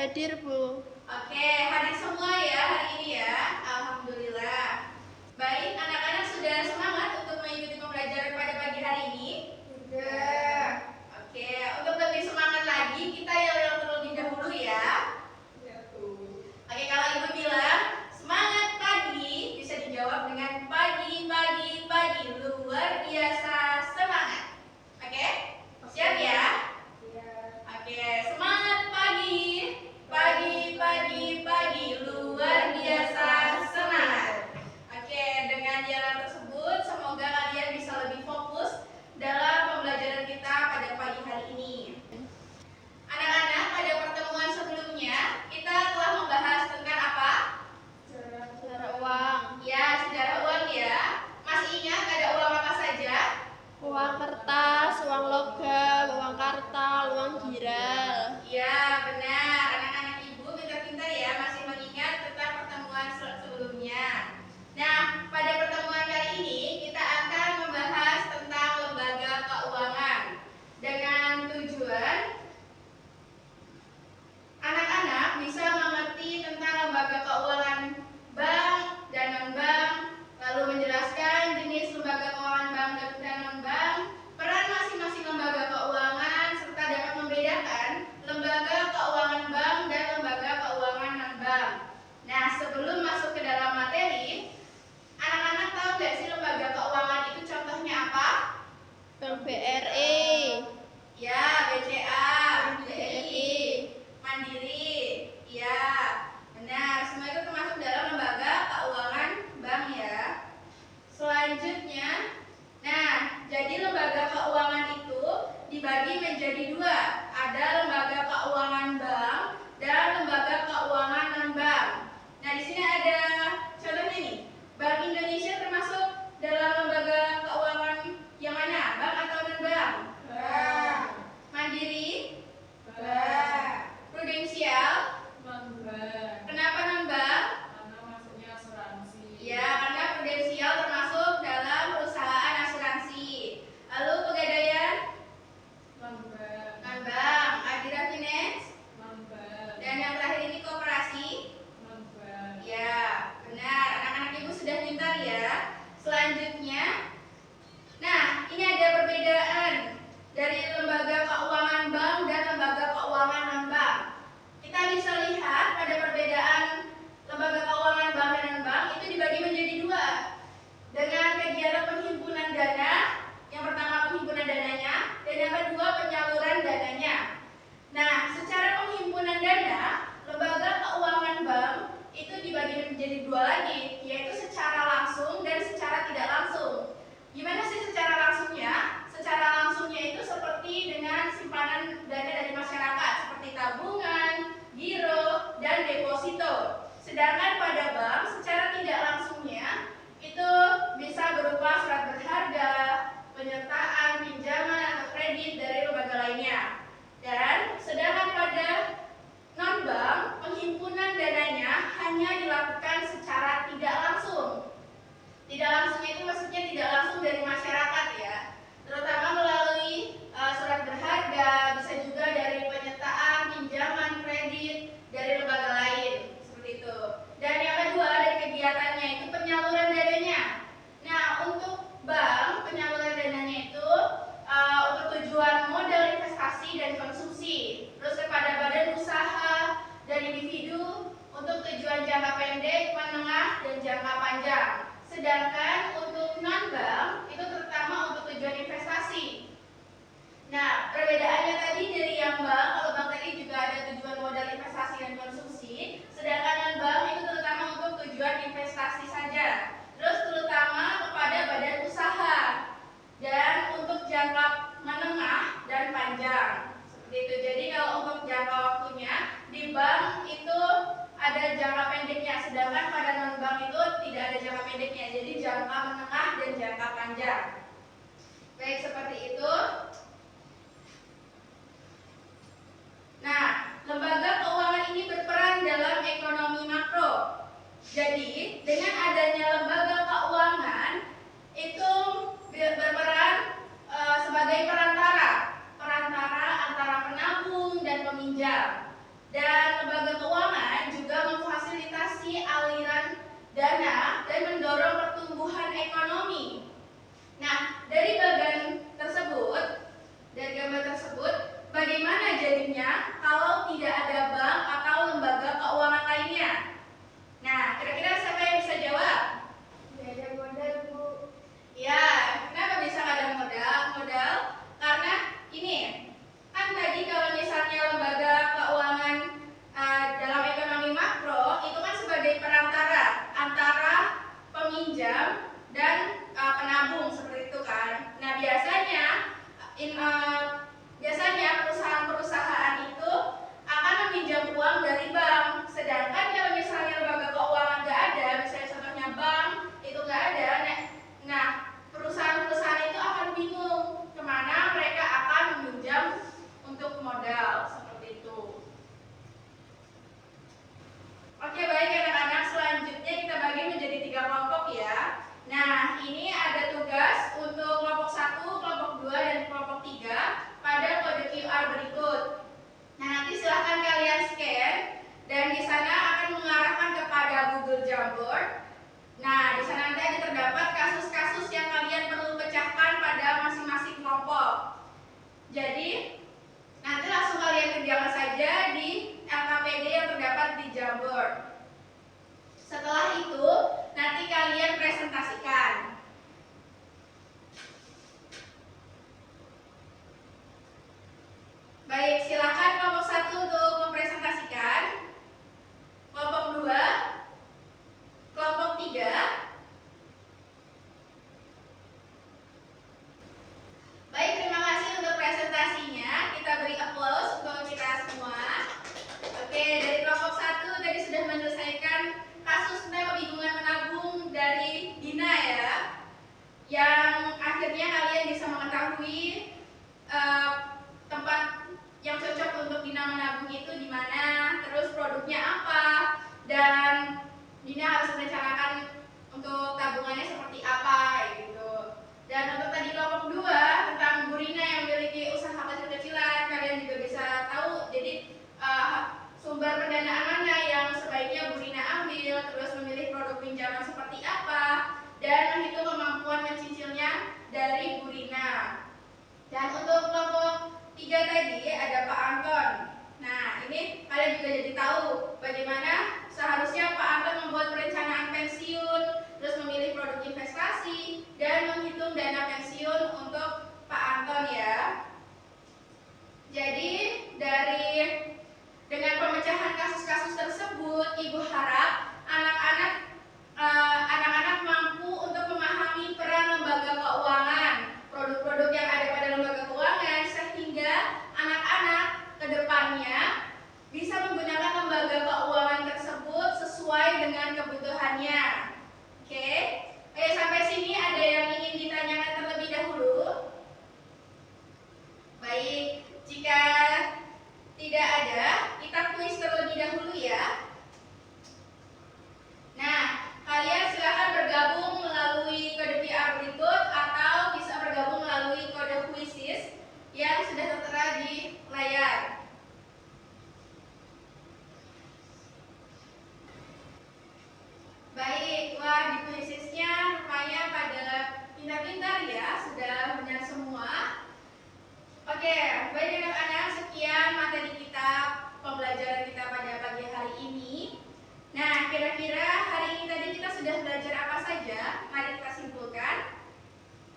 hadir, Bu. Oke, hadir semua ya hari ini ya. Alhamdulillah. Baik, anak-anak sudah semangat untuk mengikuti pembelajaran pada pagi hari ini? Sudah. Oke, untuk lebih semangat lagi kita yel-yel terlebih dahulu ya. Oke, kalau Ibu bilang semangat pagi, bisa dijawab dengan pagi, pagi, pagi. Luar biasa semangat. Oke? Siap ya? Oke, semangat pagi. Pagi, pagi, pagi. Luar biasa semangat. Oke, dengan jalan tersebut semoga kalian bisa lebih fokus dalam pembelajaran kita Jadi nanti langsung kalian kerjakan saja di LKPD yang terdapat di Jamboard. Setelah itu nanti kalian presentasikan. Baik, silakan kelompok 1 untuk mempresentasikan. Kelompok 2, kelompok 3. Baik, terima kasih untuk presentasinya. Kita beri aplaus untuk kita semua. Oke, dari kelompok 1 tadi sudah menyelesaikan kasus tentang kebingungan menabung dari Dina ya. Yang akhirnya kalian bisa mengetahui tempat yang cocok untuk Dina menabung itu di mana, terus produknya apa, dan Dina harus merencanakan untuk tabungannya seperti apa gitu. Dan untuk tadi kelompok 2 tentang Bu Rina yang memiliki usaha kecil-kecilan, kalian juga bisa tahu jadi sumber pendanaan mana yang sebaiknya Bu Rina ambil, terus memilih produk pinjaman seperti apa, dan menghitung kemampuan mencicilnya dari Bu Rina. Dan untuk kelompok 3 tadi ada Pak Anton. Nah, ini kalian juga jadi tahu bagaimana seharusnya Pak Anton membuat perencanaan pensiun, terus memilih produk investasi, dan menghitung dana pensiun untuk Pak Anton ya. Jadi dengan pemecahan kasus-kasus tersebut, Ibu harap anak-anak mampu untuk memahami peran lembaga keuangan, produk-produk yang ada pada lembaga keuangan, sehingga anak-anak ke depannya bisa menggunakan lembaga keuangan tersebut sesuai dengan kebutuhannya. Oke? Oke, sampai sini ada yang ingin ditanyakan terlebih dahulu? Baik, jika tidak ada, kita kuis terlebih dahulu ya. Nah, kalian silakan bergabung melalui kode QR berikut atau bisa bergabung melalui kode kuisis yang sudah tertera di layar. Baik, wah di kuisisnya rupanya pada pintar-pintar ya, sudah benar semua. Oke, baik anak-anak, sekian materi kita, pembelajaran kita pada pagi hari ini. Nah, kira-kira hari ini tadi kita sudah belajar apa saja? Mari kita simpulkan.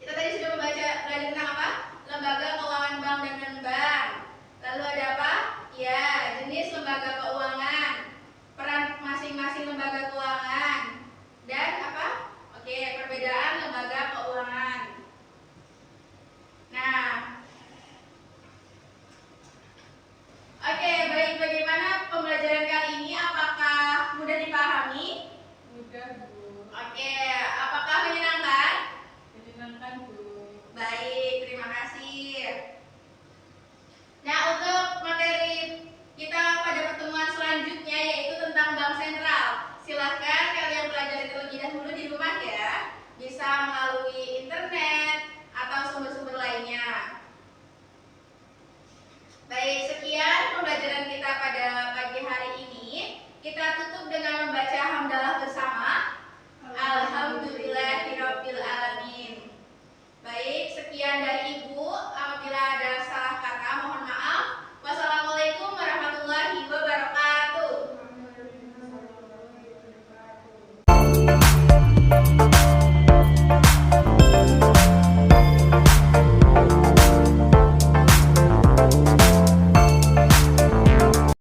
Kita tadi sudah belajar tentang apa? Lembaga keuangan bank dan non-bank. Lalu ada apa? Ya, jenis lembaga keuangan, peran masing-masing lembaga keuangan, dan apa? Oke, perbedaan lembaga keuangan. Nah, oke, baik. Bagaimana pembelajaran kali ini? Apakah mudah dipahami? Mudah, Bu. Oke, apakah menyenangkan? Menyenangkan, Bu. Baik, terima kasih. Nah, untuk materi kita pada pertemuan selanjutnya yaitu tentang bank sentral. Silahkan kalian pelajari terlebih dahulu di rumah ya. Bisa melalui internet atau sumber-sumber lainnya. Baik, sekian pembelajaran kita pada pagi hari ini.